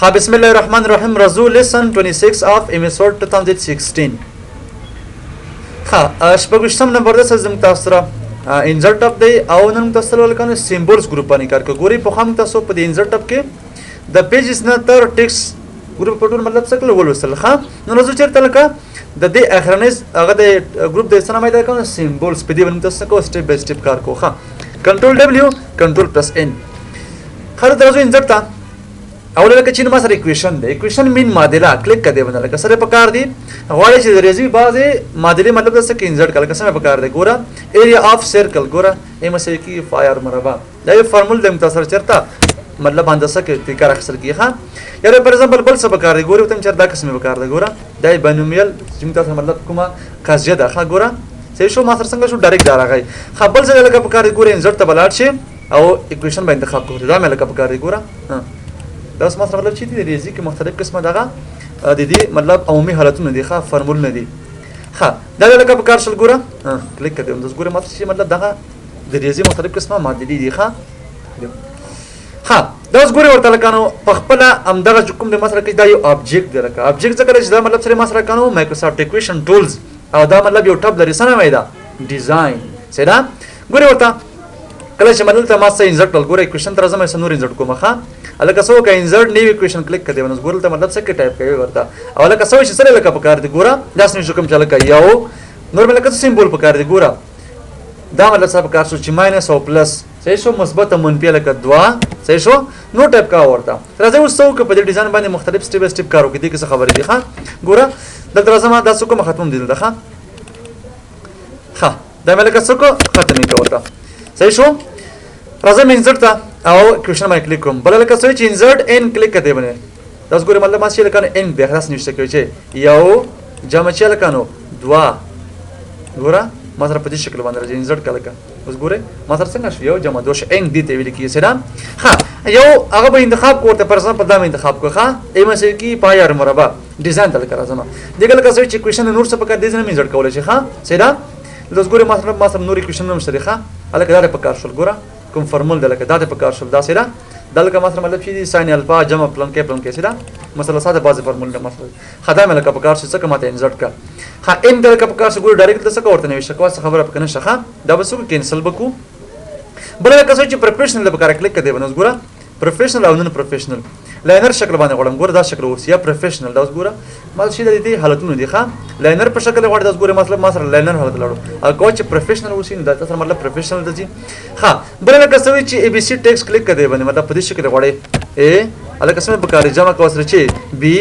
ها بسم الله الرحمن الرحیم رزو لیسن 26 اف اپیسوډ 2016 ها شپږشتم نمبر د سزم تاسو سره انزرټ اپ دی او نن تاسو ولکنه سیمبولز ګروپ باندې کار کوي ګوري په خام تاسو په دې انزرټ اپ کې د پیجز نه تر ټیکس ګروپ په ټول مطلب څه کول ولوسل ها نو رزو چیرته لکه د دې اخرنیز هغه د ګروپ د سره مې دا کوم سیمبولز په دې باندې تاسو کو سټپ بای سټپ کار کوه ها کنټرول ډبلیو کنټرول پلس ان خره درځو انزرټ تا اول لکه چې ما سره اکویشن دی اکویشن مین معادله کلیک کړئ باندې لکه سره په کار دی غواړي چې د ریاضي بعضه معادله مطلب څه کې انزرټ کړه کسمه په کار دی ګوره ایریا اف سرکل ګوره ایم اس کی فایر مربع دا یو فارمول د متصر چرته مطلب اندازه کې کار اخیستل کیږي یا فور ایگزامپل بل څه په کار دی ګوره تم چر دا قسمه په کار دی ګوره دا بینومیل چې متصر مطلب کومه قاضیه ده ښه ګوره صحیح شو ما سره څنګه شو ډایرکټ دا راغی خپل څه لکه په کار دی ګوره انزرټ ته بلاړ شي او اکویشن باندې انتخاب کوو دا مې لکه په کار دی ګوره دا اوس مطلب چې د ریاضي کې مختلف قسمه دغه د دې مطلب عمومي حالتونه دي ښه فارمول نه دي ښه دا لکه په کار شل ګوره کلیک کړئ اوس ګوره مطلب چې مطلب دغه د ریاضي مختلف قسمه معادلې دي ښه دا اوس ګوره ورته لکانو په خپل همدغه کوم د مسره کې دا یو ابجیکټ دی لکه ابجیکټ څه کړی چې دا مطلب سره مسره کانو مايکروسافټ اکویشن ټولز او دا مطلب یو ټاب لري سره وای دا ډیزاین سره ګوره ورته کله چې مطلب ته ما سره انزرټ ګوره اکویشن تر زمه سنور انزرټ کومه ښه الکه سو کا انزرټ نیو اکویشن کلیک کړئ ونس ګورل ته مطلب څه کې ټایپ کوي ورته او الکه سو چې سره لکه په کار دی ګوره داس نشو کوم چل کوي یو نورمال لکه سیمبول په کار دی ګوره دا مطلب څه په کار شو چې ماینس او پلس صحیح شو مثبت منفي لکه 2 صحیح شو نو ټایپ کا ورته راځي اوس سو په دې ډیزاین باندې مختلف سټپ سټپ کارو کې دي څه خبرې دي ښه ګوره دلته راځم دا څه کوم ختم دي ښه دا مې لکه څه کو ختمې کا ورته صحیح شو راځم انزرټ ته او کوېشن باندې کلیک کوم بل لکه څه چې انزرټ ان کلیک کړئ باندې تاسو ګورئ مطلب ما چې لکه ان به خلاص نشته کوي چې یو جمع چې لکه نو 2 ګوره ما سره په دې شکل باندې راځي انزرټ کله کا اوس ګوره ما سره څنګه شو یو جمع 2 ان دې ته ویل کیږي سلام ها یو هغه به انتخاب کوته پر ځان په دامه انتخاب کوخه ایم اس کی پایر مربع ډیزاین تل کرا زما دغه لکه څه چې کوېشن نور څه په کار دې نه انزرټ کولای شي ها سلام لږ ګوره ما سره نور کوېشن نوم شریخه الکه دا په کار شول ګوره کوم فارمول دلته دا په کار شول دا سره دلته مثلا مطلب چې ساين الفا جمع پلان کې سره مثلثات بعض فارمول نه مثلا خدای ملک په کار څه کومه ته انزرټ کا ها ان دلته په کار څه ګور ډایرکټ څه کوته نه شکوا څه خبره پکنه شخه دا بس کو کینسل بکو بل لکه څه چې پروفیشنل په کار کلیک کړئ ونس ګوره پروفیشنل او نن پروفیشنل لاینر شکل باندې غوړم ګوره دا شکل ورسیا پروفیشنل دا اوس ګوره ما شي د دې حالتونو دي ښه لاینر په شکل غوړ دا ګوره مطلب ما سره لاینر حالت لړو او کوم چې پروفیشنل ورسین دا تاسو مطلب پروفیشنل دي ښه بل لکه څه چې ای بي سي ټیکس کلیک کړئ باندې مطلب په دې شکل غوړې ا الکه سم په کار جمع کو سره چې بي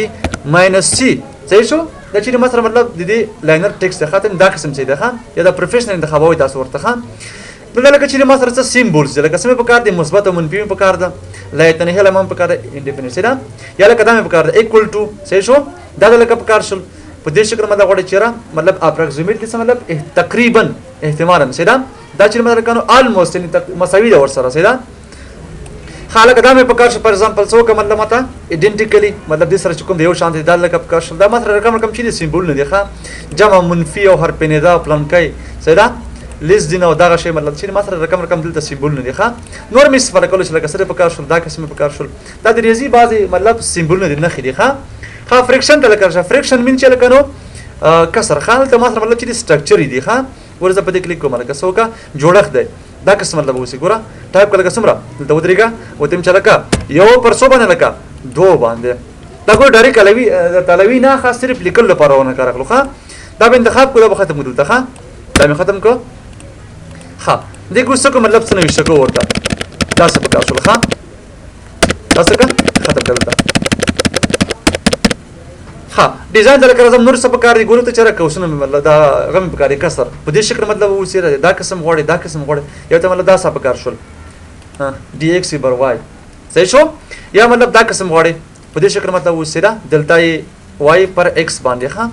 ماینس سی صحیح شو دا چې ما سره مطلب د دې لاینر ټیکس د خاطر دا قسم څه ده ښه یا دا پروفیشنل انتخابوي تاسو ورته ښه بل لکه چې ما سره څه سیمبولز لکه سم په کار دي مثبت او منفي په کار ده لایتنه هله مم په کار انډیفینټ سره یا لکه دا په کار ده ایکوال ټو صحیح شو دا لکه په کار شول په دې شکل مطلب غوړي چیرې مطلب اپروکسیمیټلی څه مطلب تقریبا احتمالاً سره دا چې مطلب کنو آلموست مساوي ده ور سره سره خاله کدا مې په کار شو پر ایگزامپل څو کوم مطلب ماته ایډنټیکلی مطلب دې سره کوم یو شان دي دا لکه په کار شول دا مطلب رقم چې سیمبول نه دی ښه جمع منفي او هر پنیدا پلان کوي سره لیس دین او دغه شی مطلب چې ما سره رقم دلته سیمبول نه دی ښه نور مې صفر کول چې لکه سره په کار شول دا قسمه په کار شول دا د ریاضي بعضي مطلب سیمبول نه دی نه خېږي ښه فریکشن ته لکه فریکشن مين چې لکه نو کسر خال ته ما سره مطلب چې سټرکچر دی ښه ورزه په دې کلیک کوم لکه سوکا جوړښت دی دا قسم مطلب وسی ګوره ټایپ کله سمره دلته ودرېګه وتم چې لکه یو پر سو باندې لکه 2 باندې دا ګور ډایرکټ تلوي نه خاص صرف لیکل لپاره ونه کارغلو ښه دا به انتخاب کوله به ختم دلته ښه دا مې ختم کو ها دې ګوسه کوم مطلب څه نه وشته کو ورته دا څه په کار شول ښه دا څه ختم کړل ها ډیزاین در کړم نور څه په کار دی ګورو ته چیرې کوښنه مطلب دا غم په کار کسر په دې شکل مطلب وسیره دا قسم غوړي دا قسم غوړي یو ته مطلب دا څه په کار شول ها D x بر واي صحیح شو یا مطلب دا قسم غوړي په دې شکل مطلب وسیره دلته y پر x باندې ښه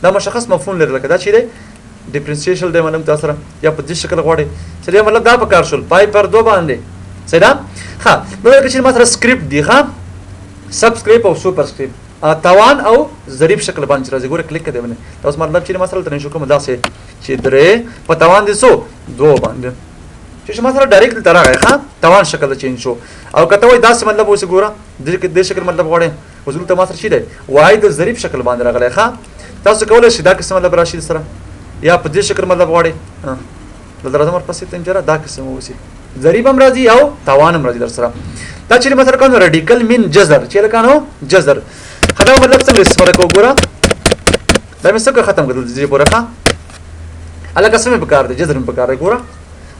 دا مشخص مفهوم لري لکه دا چیرې ډیفرنشیشل دی مطلب تاسو سره یا په دې شکل غوړي چې مطلب دا په کار شول پای پر 2 باندې صحیح ها نو چې ما سره سکرپټ دی ښه سبسکرايب او سوپرسکرپټ توان او ظریف شکل باندې راځي ګوره کلیک کړئ باندې تاسو مطلب چې مثلا ترې شو کوم دا سه چې درې په توان دي سو 2 باندې چې ما سره ډایرکټ دلته راغی ښه توان شکل چینج شو او که ته وایي داسې مطلب اوس ګوره دې شکل مطلب غواړې اوس دلته ما سره شي دی واحد د ظریف شکل باندې راغلی ښه تاسو کولی شئ دا قسم مطلب راشي سره یا په دې شکل مطلب غواړئ دلته راځم ورپسې تنجره دا قسم اوسي ضریب هم راځي او توان هم راځي در سره دا چې مثلا کوم رادیکل مین جذر چې لکانو جذر خدا مطلب څنګه استفاده کوو ګوره دا مې څنګه ختم کړل دې پوره ښه الګا سمې په کار دی جذر په کار دی ګوره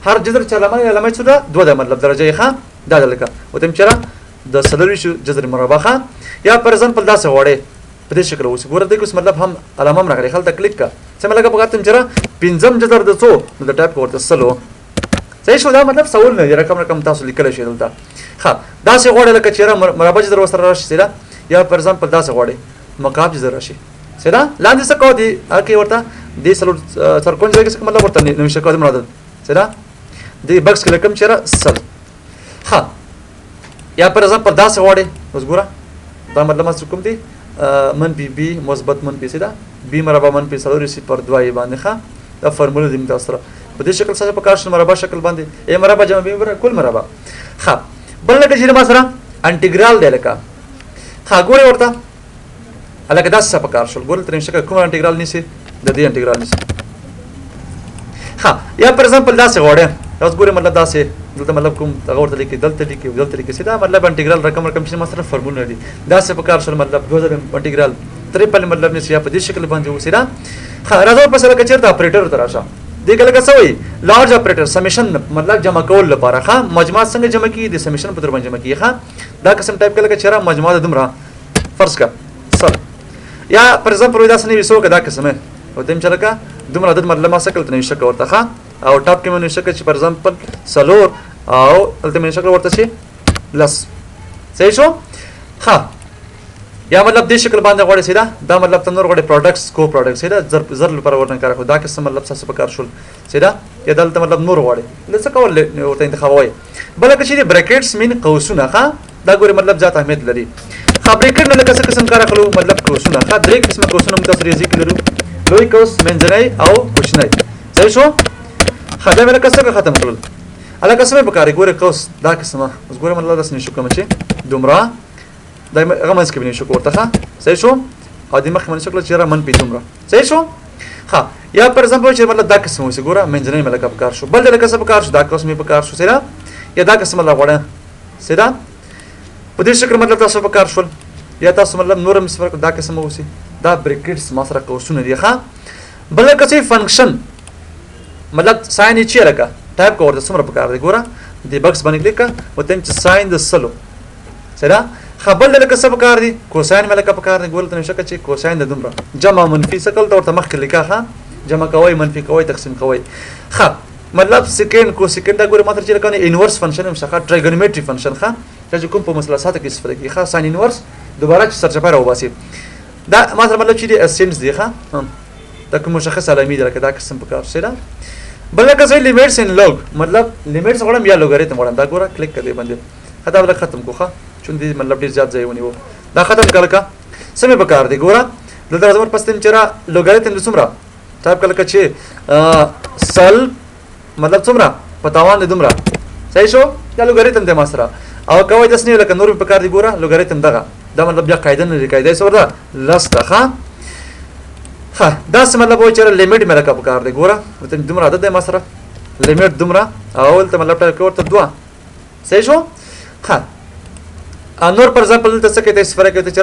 هر جذر چې علامه څه ده دوه د مطلب درجه ښه دا دلته او تم چیرې د سلوي شو جذر مربع ښه یا پر ځان په داسې وړه په دې شکل اوس ګوره دې کوم مطلب هم علامه هم راغلی خلک کلیک کا څه ملګه په کاتم چیرې پنځم جذر د څو د ټایپ ورته سلو صحیح شو دا مطلب سوال نه رقم تاسو لیکل شي دلته ها دا څه غوړه لکه چیرې مربع جذر وسره راشي سره یا پر ځان په داسې غوړه مقاب جذر راشي سره لاندې څه کو دي اکی ورته دې سلو سرکون ځای کې مطلب ورته نو شکو دې مراد سره دې بکس کې لکم چیرې سل ها یا پر ځان په داسې غوړه اوس ګوره دا مطلب څه کوم دي منفي بي مثبت منفي سره بي مربع منفي سلو سی پر 2 باندې ښه دا فرموله دې تاسو سره په دې شکل سره په کار شنه مربع شکل باندې ا مربع جمع ب کل مربع ها بل لکه چې ما سره انټیګرال دی لکه ها ګوره ورته الګا داس په کار شول ګوره ترې شکل کوم انټیګرال نشي د دې انټیګرال نشي ها یا پر ایگزامپل داسې غوړې اوس ګوره مطلب داسې دلته مطلب کوم هغه ورته لیکي دلته لیکي سیدا مطلب انټیګرال رقم چې مثلا فرموله دي داسې په کار شول مطلب 2000 انټیګرال تریپل مطلب نشي یا په دې شکل باندې وسیدا ها راځو په سره کې چیرته اپریټر تر راشه دې کله څه وایي لارج اپریټر سمیشن مطلب جمع کول لپاره ښه مجموعات څنګه جمع کیږي د سمیشن په تر باندې جمع کیږي ښه دا قسم ټایپ کله چې را مجموعات دمره فرض کا سر یا پر ایگزامپل دا سنوي سو کدا قسمه او دیم چلکا دمره د مطلب ما شکل تنه شکل ورته ښه او ټاپ کې مونږ شکل چې پر ایگزامپل سلور او الته مونږ شکل ورته شي لس صحیح شو ها یا مطلب دې شکل باندې غوړې سیدا دا مطلب تنور غوړې پروډکټس کو پروډکټ سیدا زر لپاره ورته کار خو دا قسم مطلب څه په کار شول سیدا یا دلته مطلب نور غوړې لڅ کول ورته انتخابوي بلکې چې بریکټس مين قوسونه ښه دا ګوره مطلب ذات اهمیت لري خا بریکټ نه لکه څه قسم کار خلو مطلب قوسونه ښه درې قسم قوسونه موږ تاسو ریزي کړو لوی قوس منځنۍ او کوچنۍ صحیح شو خدای مې لکه څه ختم کړل الګا سمې په کار ګوره قوس دا قسمه اوس ګوره مطلب داس نشو کوم چې دومره دا هغه منځ کې بنې شو ورته ښه صحیح شو او د مخ منځ شکل چې را من پی دومره صحیح شو ها یا پر ایگزامپل چې مطلب دا قسم وسی ګوره منځنۍ ملګه په کار شو بل د لکه څه په کار شو دا قسم په کار شو سره یا دا قسم الله غوړه سره په دې شکل مطلب تاسو په کار شول یا تاسو مطلب نورم صفر دا قسم وسی دا بریکټس ما سره قوسونه دي ښه بل کڅي فنکشن مطلب ساين چې لکه ټایپ کوو د سمره په کار دی ګوره د بکس باندې کلیک او تم چې ساين د سلو سره خبل لکه څه په کار دي کوساین ملکه په کار دي ګول ته نشکه چې کوساین د دومره جمع منفي سکل ته ورته مخ کې لیکه ښه جمع کوي منفي کوي تقسیم کوي ښه مطلب سکند کو سکند دا ګوره ماته چې لکه انورس فنکشن هم څخه ټرایګونومټري فنکشن ښه چې کوم په مثلثات کې استفاده کوي ښه ساين انورس دوباره چې سرچپه راوباسي دا ماته مطلب چې د اسینس دی ښه دا کوم مشخص علامه ده دا قسم په کار سره بلکې ځای لیمیټس ان لوګ مطلب لیمیټس غواړم یا لوګریتم غواړم دا ګوره کلیک کړئ باندې خدا ول ختم کوخه چون دې مطلب ډیر زیات ځای ونیو دا ختم کړه سمې په کار دی ګوره دلته زموږ پستم چیرې لوګریتم د څومره ټایپ کړه چې سل مطلب څومره پتاوان د دومره صحیح شو دا لوګریتم د ما سره او کوي د سنې لکه نور په کار دی ګوره لوګریتم دغه دا مطلب بیا قاعده نه قاعده سره لسته ښه ها دا څه مطلب وایي چې لیمیټ مې لکه په کار دی ګوره ته دومره عدد دی ما سره لیمیټ دومره اول ته مطلب ټایپ ورته 2 صحیح شو ها نور پر ایگزامپل ته څه کې تاسو فرق کوي چې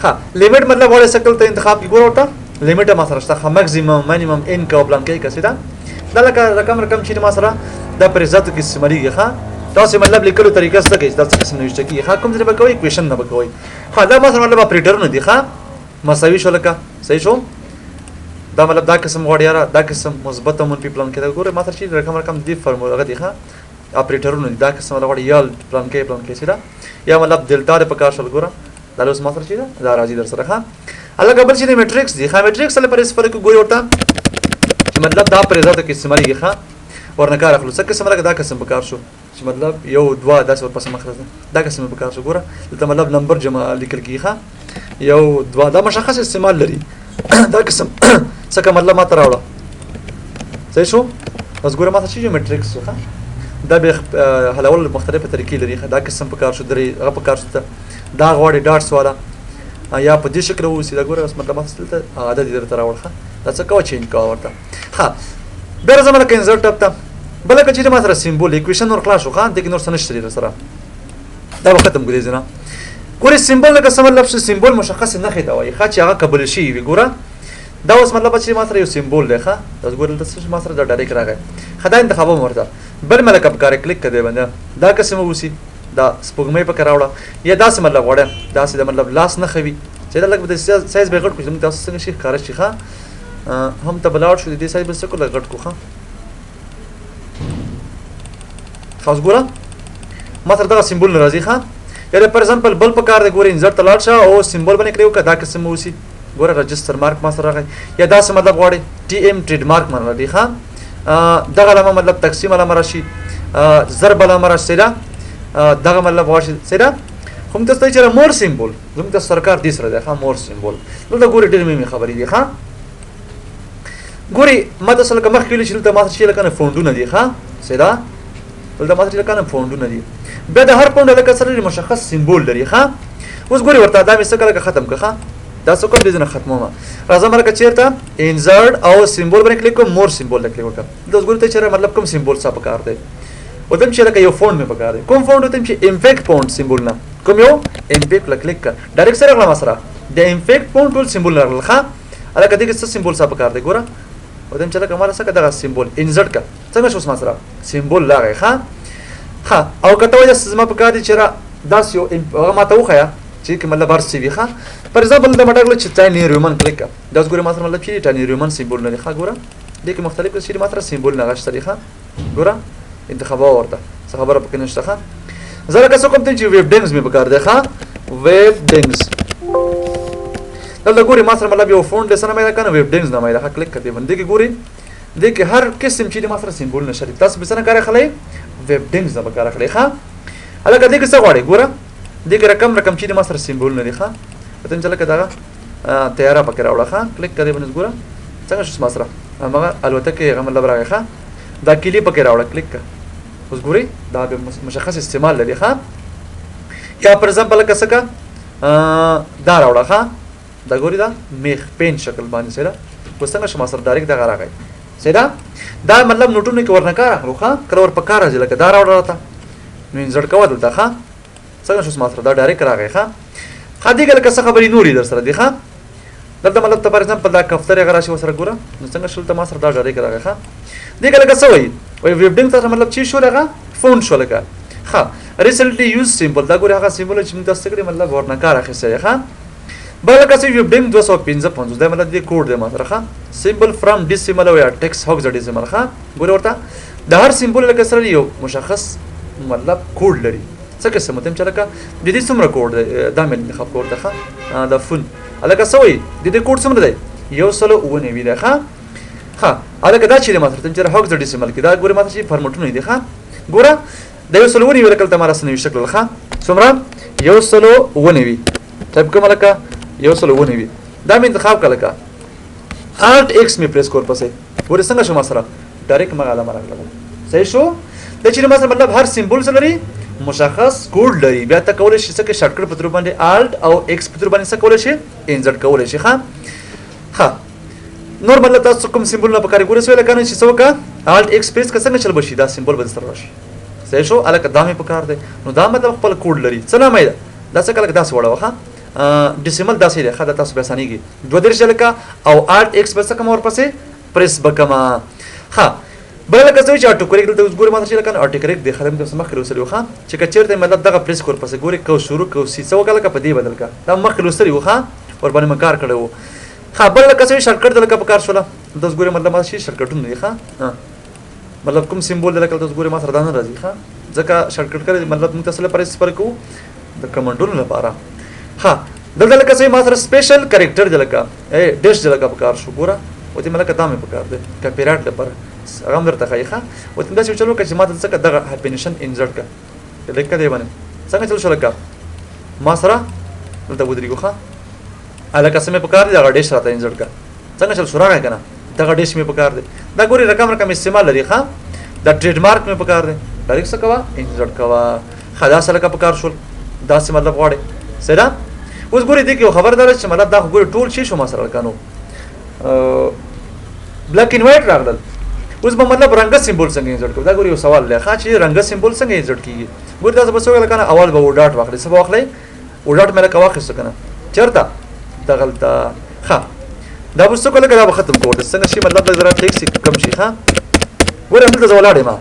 ها لیمیټ مطلب وړه شکل ته انتخاب کی ګوره ورته لیمیټ ما سره شته ماکسیمم مینیمم ان کا پلان کې کسیدا دا لکه رقم چې ما سره دا پر عزت کې سمریږي ها تاسو مطلب لیکلو طریقه څه کې تاسو قسم نوښته کی ها کوم ځای به کوي کوېشن نه به کوي ها دا ما سره مطلب اپریټر نه دی ها مساوي شو لکه صحیح شو دا مطلب دا قسم وړیا دا قسم مثبت منفي پلان کې دا ګوره ما سره چې رقم دی فرموله غدي ها اپریټرونه دا قسم ولا وړي یال پلان کې سیدا یا مطلب دلتا د پکار شل ګوره دا اوس ما سره چې دا راځي در سره ها الګا بل چې میټریکس دی ها میټریکس له پر فرق ګوري ورته چې مطلب دا پر ذات کې استعمالي ښه ورنکار خلص قسم لګ دا قسم پکار شو چې مطلب یو دوا داس ور پس مخرج دا قسم پکار شو ګوره دلته مطلب نمبر جمع لیکل کیږي یو دوا دا مشخص استعمال لري دا قسم څه مطلب ما تراوړه صحیح شو اوس ګوره ما ته چې میټریکس ښه دا به حلول مختلفه طریقې لري دا قسم په کار شو درې هغه په کار شو دا غواړي ډاټس والا یا په دې شکل وسی دا ګوره اوس مطلب اصل ته عادت دې تر راوړه دا څه کوي چینج کا ورته ها بیا زموږ کې انسرټ اپ ته بل کچې ما سره سیمبول اکویشن ور خلاص شو خان دغه نور څه نشته سره دا ختم کړی ځنه ګوره سیمبول لکه سم لفظ سیمبول مشخص نه خې دا وایي چې هغه قبول شي وي ګوره دا اوس مطلب چې ما سره یو سیمبول دی ښه دا ګوره د څه ما سره دا ډایرکټ راغی خدای انتخاب ورته بل ملک اب کار کلیک کړئ باندې دا قسم وسی دا سپوږمۍ په کراوړه یا دا سم مطلب وړه دا سم مطلب لاس نه خوي چې دا لکه د سایز به غټ کوم تاسو څنګه شي کار شي ښه هم ته بلاړ شو دې سایز به څه کول غټ کو ښه خاص ګوره ما سره دا سیمبول راځي ښه یا فار ایگزامپل بل په کار د ګورې انزر ته لاړ شه او سیمبول باندې کړو کدا قسم وسی ګوره رجستر مارک ما سره راغی یا دا څه مطلب غواړي ټي ام ټریډ مارک باندې دی ښه دغه علامه مطلب تقسیم علامه راشي ضرب علامه راشي دغه مطلب واشي سره کوم تاسو چې مور سیمبول زموږ د سرکار دې سره دی ښه مور سیمبول نو دا ګورې ډېر مهمه خبرې دي ښه ګوري ما تاسو لکه مخکې ویل چې ته ما څه لکه فونډونه دي ښه سره ولدا ما څه لکه فونډونه دي بیا د هر پوند لکه سره مشخص سیمبول لري ښه اوس ګوري ورته دا مې څه کله ختم کړه دا څه کوم دي نه ختمه راځه مرکه چیرته انسرټ او سیمبول باندې کلیک کوم مور سیمبول کلیک وکړه دا اوس ګوري ته چیرې مطلب کوم سیمبول څه پکار دی او دم چې لکه یو فونډ مې پکار دی کوم فونډ ته چې امپیکټ فونډ سیمبول نه کوم یو امپیکټ کلیک کړه ډایرکټ سره غلا مسره د امپیکټ فونډ ټول سیمبول لرل ښه الکه دغه څه سیمبول څه پکار دی ګوره او دم چې لکه مال څه دغه سیمبول انسرټ کا څنګه شو مسره سیمبول لاغه ښه ها او کته وجه زما په کار دي چې داس یو هغه ما ته وخیا چې مطلب ارسي وي ښه پر ایگزامپل د مټاګل چې ټایني رومن کلیک دا ګوره ما سره مطلب چې ټایني رومن سیمبول نه ښه ګوره دغه مختلف شي ما سره سیمبول نه غشت ښه ګوره انتخاب ورته څه خبره پکې نشته ښه زره که څه کوم ته چې ویب ډینګز مې په کار دی ښه ویب ډینګز دا ګوره ما سره مطلب یو فونټ لسنه مې راکنه ویب ډینګز نه مې راځه کلیک کړئ باندې کې ګوره دغه هر قسم چې ما سره سیمبول نشي تاسو به څنګه کار خلای ویب ډینګز نه کار خلای ښه الګا دغه څه غواړي ګوره دغه رقم چې ما سره سیمبول نه دی ښه ته چې لکه دا تیارا پکې راوړه ښه کلیک کړئ باندې ګوره څنګه شو ما سره هغه البته کې هغه مطلب راغی ښه دا کلی پکې راوړه کلیک کړه اوس ګوري دا به مشخص استعمال لري ښه یا پر ایگزامپل لکه څه کا دا راوړه ښه دا ګوري دا میخ پین شکل باندې سره اوس څنګه شو ما سره ډایرکټ دا راغی سره دا مطلب نوټونه کې ورنکار اخلو ښه کړه ور پکاره ځل لکه دا راوړه تا نو انزړ کوه دلته ښه څنګه شو ما سره دا ډایرکټ راغی ښه خدای کله څه خبرې نوري در سره دی ښه دلته مطلب ته پر ایگزامپل دا کفتر غره شي وسره ګوره نو څنګه شول ته ما سره دا ډایرکټ راغی ښه دې کله څه وایي ویب ډینګ ته مطلب چی شو لګه فون شو لګه ښه ریسنټلی یوز سیمبل دا ګوره هغه سیمبل چې موږ تاسو کړی مطلب ورنکار اخیسته ښه بل کسې ویب ډینګ 255 دا مطلب دې کوډ دی ما سره ښه سیمبل فرام ډیسیمل او ټیکس هوکس ډیسیمل ښه ګوره ورته د هر سیمبل لکه سره یو مشخص مطلب کوډ لري څه قسم ته چې لکه د دې څومره کوډ دا مې انتخاب کوړ ته ښه دا فون الکه سوې د دې کوډ څومره دی یو سلو ونه وی ده ښه ها الکه دا چې ما سره چې هوکس ډیسیمل کې دا ګوره ما ته چې فارمټونه دي ښه ګوره د یو سلو ونه وی کله تماره سنوي شکل ښه څومره یو سلو ونه وی ټایپ کوم لکه یو سلو ونه وی دا مې انتخاب کړل کا الټ ایکس مې پریس کول پسې ګوره څنګه شو ما سره ډایرکټ مغاله راغله صحیح شو د چې ما سره مطلب هر سیمبول سره لري مشخص کوډ لري بیا ته کولای شي چې شارټ کټ په تر باندې الټ او ایکس په تر باندې څه کولای شي انزرټ کولای شي ښه نور مطلب تاسو کوم سیمبول نه پکاره ګوره سوال کنه چې څوک الټ ایکس پریس څنګه چل بشي دا سیمبول به سره راشي صحیح شو الکه دا مې پکار دی نو دا مطلب خپل کوډ لري څه نامه دا څه کله داس وړه ښه ډیسیمل داسې دی ښه تاسو به اسانيږي 2 لکه او الټ ایکس په څه کوم ور پسې پریس بکما ښه بل کله چې اټو کریک دلته اوس ګوره ما چې لکه اټو کریک د خدمت سم مخ لوسلو ښه چې کچیرته مطلب دغه پریس کور پسې ګوره کو شروع کو سی څو کله په دې بدل کا دا مخ لوسلو ښه ور باندې مکار کړو ها بل کله چې شارټ کټ دلته په کار شول داس ګوره مطلب ما شي شارټ کټونه دی ښه مطلب کوم سیمبول دلته داس ګوره ما سره دانه راځي ښه ځکه شارټ کټ کړی مطلب موږ تاسو لپاره سپر کو د کمانډونو لپاره ها دلته لکه چې ما سره سپیشل کریکټر دلته ډیش دلته په کار شو ګوره او دې ملکه دامه په کار دی کاپی رائټ لپاره هغه درته خایخه او تم دا چې چلو چې ما ته څه دغه هپینشن انزرټ کا لیکه دی باندې څنګه چل شو لکه ما سره دلته ودرېګو ښه الکه سمې په کار دی هغه ډیش راته انزرټ کا څنګه چل شو راغی کنه دغه ډیش مې پکار دی دا ګوري رقم استعمال لري ښا دا ټریډ مارک مې پکار دی ډایرکټ څه کوه انسرټ کوه خدا سره کا پکار شول دا څه مطلب غواړي سره اوس ګوري دې کې خبردار چې مطلب دا ګوري ټول شي شو ما سره کانو بلیک اینڈ وایټ راغلل اوس به مطلب رنګ سیمبول څنګه انسرټ کوو دا ګوري یو سوال دی ښا چې رنګ سیمبول څنګه انسرټ کیږي ګوري تاسو به څه وکړه کنه اول به ډاټ واخلې څه واخلې ډاټ مې راکوا خسته کنه چرته دا غلطه ښا دا به څه کوله دا به ختم کوو څنګه شي مطلب زرا ټیکس کم شي ښا ګورې هم ته ولاړې ما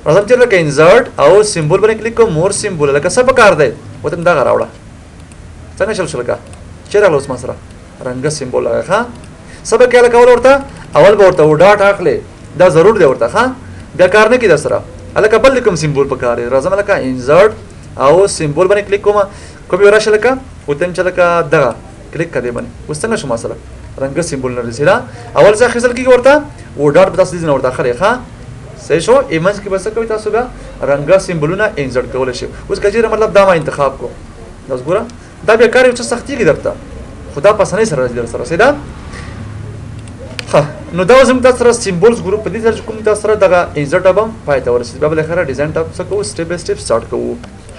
راځم چې لکه انسرټ او سیمبول باندې کلیک کوم مور سیمبول لکه څه پکار دی وته دا راوړه څنګه چل کا چیرې اوس ما سره رنګ سیمبول هغه ښا سبا کې لکه ورته اول به ورته ډاټ اخلي دا ضرور دی ورته ښا بیا کار نه کیده سره الکه بل کوم سیمبول پکار دی راځم لکه انسرټ او سیمبول باندې کلیک کوم کوم راشه لکه وتن چې لکه دا کلیک کړئ باندې اوس څنګه شو ما سره رنګ سیمبول نه رسیدا اول ځای خسل کیږي ورته و ډاټ په تاسو دې نه ورته اخلي ښا صحیح شو ایمنز کې بس کوي تاسو بیا رنګ سیمبولونه انسرټ کول شي اوس کجیره مطلب دا ما انتخاب کو دا وګوره دا به کار یو څه سختي کې درته خدا پسنه سره راځي سره سیدا ها نو دا زم تاسو سره سیمبولز ګروپ په دې ځای کوم تاسو سره دغه انسرټ ابم پای ته ورسېد بیا بل خره ډیزاین ټاپ څه کوو سټپ بای سټپ سٹارټ کوو